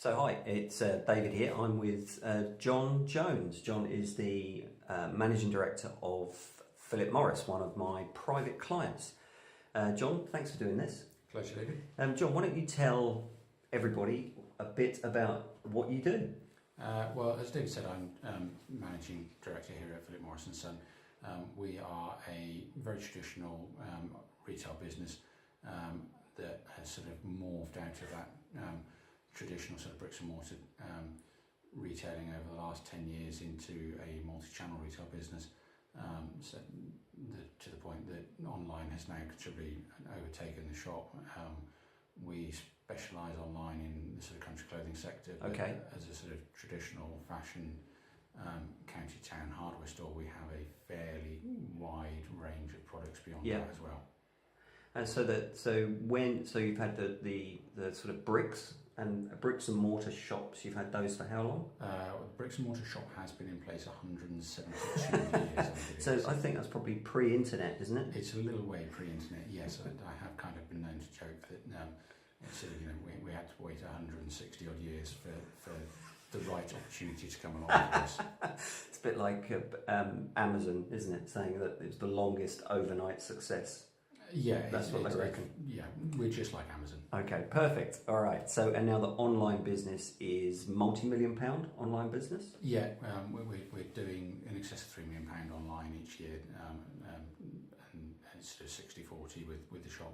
So hi, it's David here. I'm with John Jones. John is the Managing Director of Philip Morris, one of my private clients. John, thanks for doing this. Pleasure, David. John, why don't you tell everybody a bit about what you do? Well, as David said, I'm Managing Director here at Philip Morris & Son. We are a very traditional retail business that has sort of morphed out of that traditional sort of bricks and mortar retailing over the last 10 years into a multi-channel retail business, to the point that online has now considerably overtaken the shop. We specialise online in the sort of country clothing sector, but as a sort of traditional fashion county town hardware store, we have a fairly wide range of products beyond that as well. And so you've had the sort of bricks and mortar shops. You've had those for how long? The bricks and mortar shop has been in place 172 years. So I think that's probably pre-internet, isn't it? It's a little way pre-internet. Yes, I have kind of been known to joke that we had to wait 160 odd years for the right opportunity to come along for us. It's a bit like Amazon, isn't it? Saying that it was the longest overnight success. Yeah, that's what they reckon. Yeah, we're just like Amazon. Okay, perfect. All right. So, and now the online business is multi-million-pound online business. Yeah, we're doing in excess of £3 million online each year, and it's sort of 60-40 with the shop.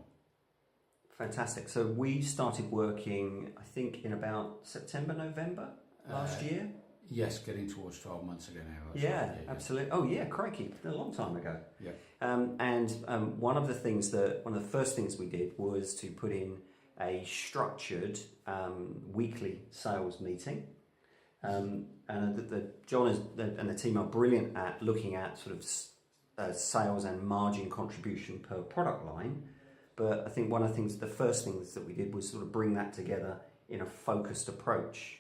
Fantastic. So we started working, I think, in about September, November last year. Yes, getting towards 12 months ago now. Yeah, absolutely. Oh yeah, crikey, a long time ago. Yeah. One of the first things we did was to put in a structured weekly sales meeting. And John and the team are brilliant at looking at sort of sales and margin contribution per product line. But I think the first things that we did was sort of bring that together in a focused approach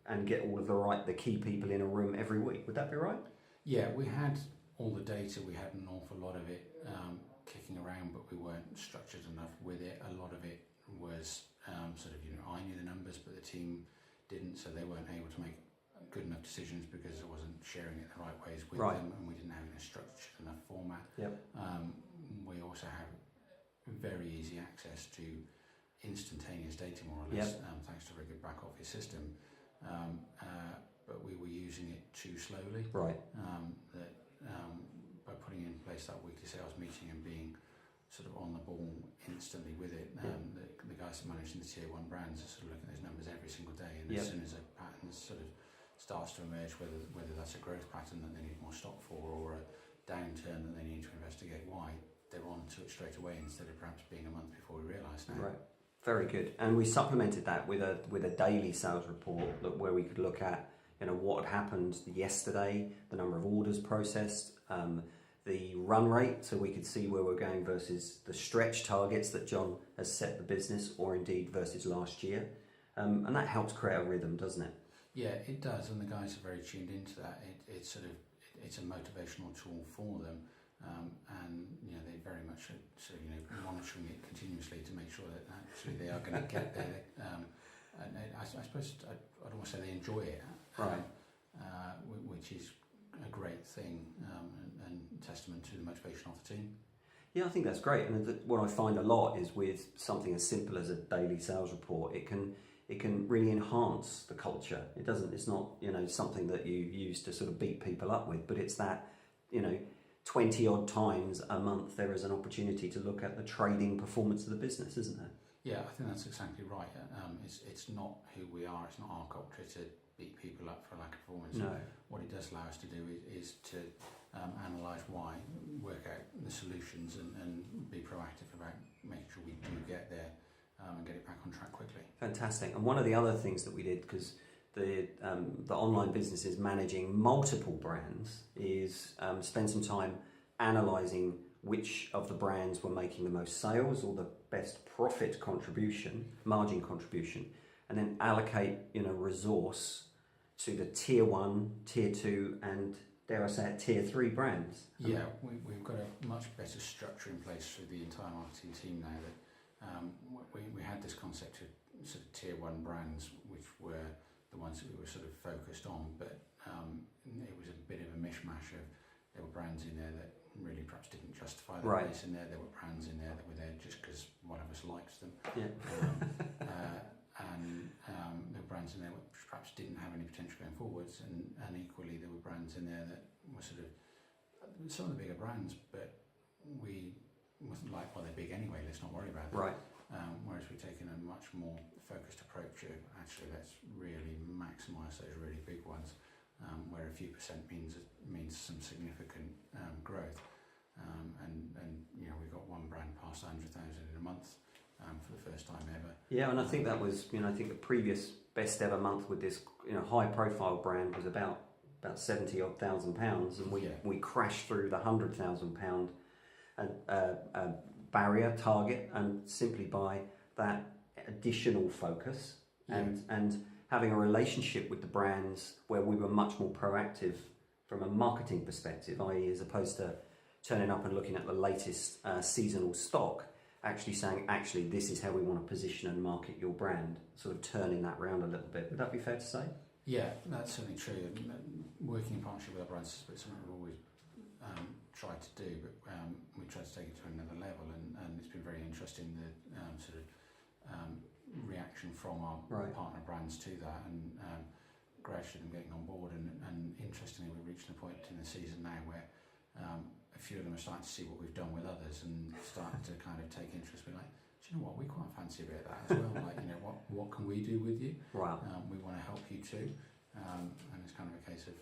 and get all of the key people in a room every week. Would that be right? Yeah, we had all the data. We had an awful lot of it kicking around, but we weren't structured enough with it. A lot of it was I knew the numbers, but the team didn't, so they weren't able to make good enough decisions because I wasn't sharing it the right ways with them, and we didn't have a structured enough format. Yep. We also have very easy access to instantaneous data, more or less, thanks to a very good back office system. But we were using it too slowly. Right. By putting in place that weekly sales meeting and being sort of on the ball instantly with it, the guys that managing the tier 1 brands are sort of looking at those numbers every single day, and as soon as a pattern sort of starts to emerge, whether that's a growth pattern that they need more stock for or a downturn that they need to investigate why, they're on to it straight away instead of perhaps being a month before we realise now. Right. Very good. And we supplemented that with a daily sales report where we could look at what had happened yesterday, the number of orders processed, the run rate, so we could see where we're going versus the stretch targets that John has set the business, or indeed versus last year. And that helps create a rhythm, doesn't it? Yeah, it does, and the guys are very tuned into that. It's a motivational tool for them. And they very much are sort of monitoring it continuously to make sure that actually they are going to get there. And I suppose I don't want to say they enjoy it, which is a great thing and testament to the motivation of the team. Yeah, I think that's great. And what I find a lot is with something as simple as a daily sales report, it can really enhance the culture. It's not something that you use to sort of beat people up with, but it's that 20 odd times a month there is an opportunity to look at the trading performance of the business, isn't there? Yeah, I think that's exactly right. It's not who we are, it's not our culture to beat people up for lack of performance. No. What it does allow us to do is to analyse why, work out the solutions and be proactive about making sure we do get there and get it back on track quickly. Fantastic. And one of the other things that we did, because the online business is managing multiple brands, is spend some time analysing which of the brands were making the most sales or the best profit contribution, margin contribution, and then allocate resource to the tier 1, tier 2 and, dare I say it, tier 3 brands. Yeah, we've got a much better structure in place for the entire marketing team now. That we had this concept of sort of tier 1 brands, which were the ones that we were sort of focused on, but it was a bit of a mishmash of, there were brands in there that really perhaps didn't justify their Right. place in there. There were brands in there that were there just because one of us likes them. Yeah. And there were brands in there which perhaps didn't have any potential going forwards, and equally there were brands in there that were sort of some of the bigger brands, but we wasn't like, well, they're big anyway, let's not worry about them. Right. Whereas we've taken a much more focused approach of, actually, let's really maximise those really big ones, where a few percent means some significant growth. And you know, we've got one brand past 100,000 in a month for the first time ever. Yeah, and I think that was, I think the previous best ever month with this, high profile brand was about 70 odd thousand pounds, and we crashed through the £100,000 barrier target, and simply by that additional focus and having a relationship with the brands where we were much more proactive from a marketing perspective, i.e. as opposed to turning up and looking at the latest seasonal stock, actually saying, actually, this is how we want to position and market your brand, sort of turning that round a little bit. Would that be fair to say? Yeah, that's certainly true. Working in partnership with our brands is something we've always tried to do, but we tried to take it to another level, and it's been very interesting, the sort of reaction from our partner brands to that, and gradually them getting on board, and interestingly we're reaching a point in the season now where a few of them are starting to see what we've done with others and starting to kind of take interest. We're like, do you know what, we quite fancy a bit of that as well. Like, what can we do with you? Wow. We want to help you too. And it's kind of a case of,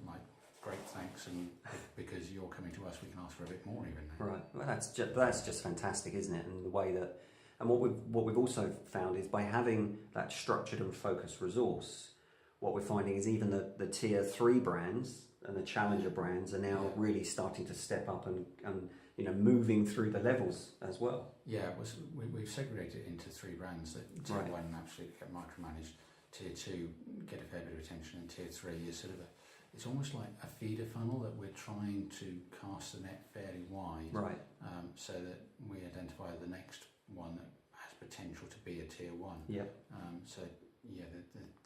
like, great, thanks, and because you're coming to us, we can ask for a bit more even now. Right. Well, that's just fantastic, isn't it? And the way that, and what we've also found is by having that structured and focused resource, what we're finding is even the tier 3 brands and the challenger brands are now really starting to step up and moving through the levels as well. Yeah, we've segregated it into 3 brands. That tier 1 absolutely get micromanaged, tier 2 get a fair bit of attention, and tier 3 is sort of it's almost like a feeder funnel that we're trying to cast the net fairly wide, right? So that we identify the next one that has potential to be a tier 1. Yeah. So yeah,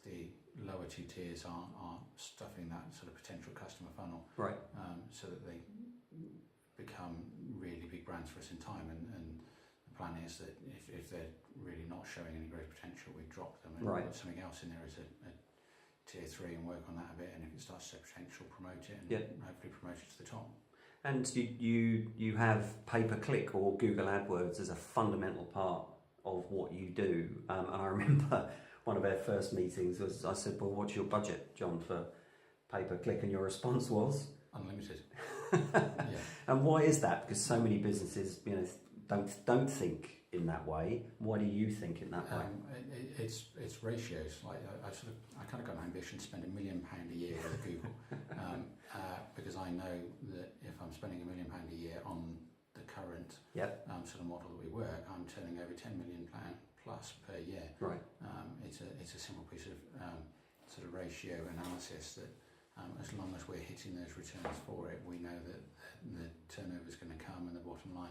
the lower 2 tiers are stuffing that sort of potential customer funnel, right? So that they become really big brands for us in time, and the plan is that if they're really not showing any growth potential, we drop them and put something else in there as a tier 3 and work on that a bit, and if it starts to show potential, promote it, and hopefully promote it to the top. And you have pay-per-click or Google AdWords as a fundamental part of what you do, and I remember one of our first meetings was, I said, well, what's your budget, John, for pay-per-click? And your response was? Unlimited. And why is that? Because so many businesses, don't think in that way. Why do you think in that way? It's ratios. Like I kind of got an ambition to spend £1 million a year with Google, because I know that if I'm spending £1 million a year on the current sort of model that we work, I'm turning over £10 million plus per year. Right. It's a simple piece of sort of ratio analysis that as long as we're hitting those returns for it, we know that the turnover is going to come and the bottom line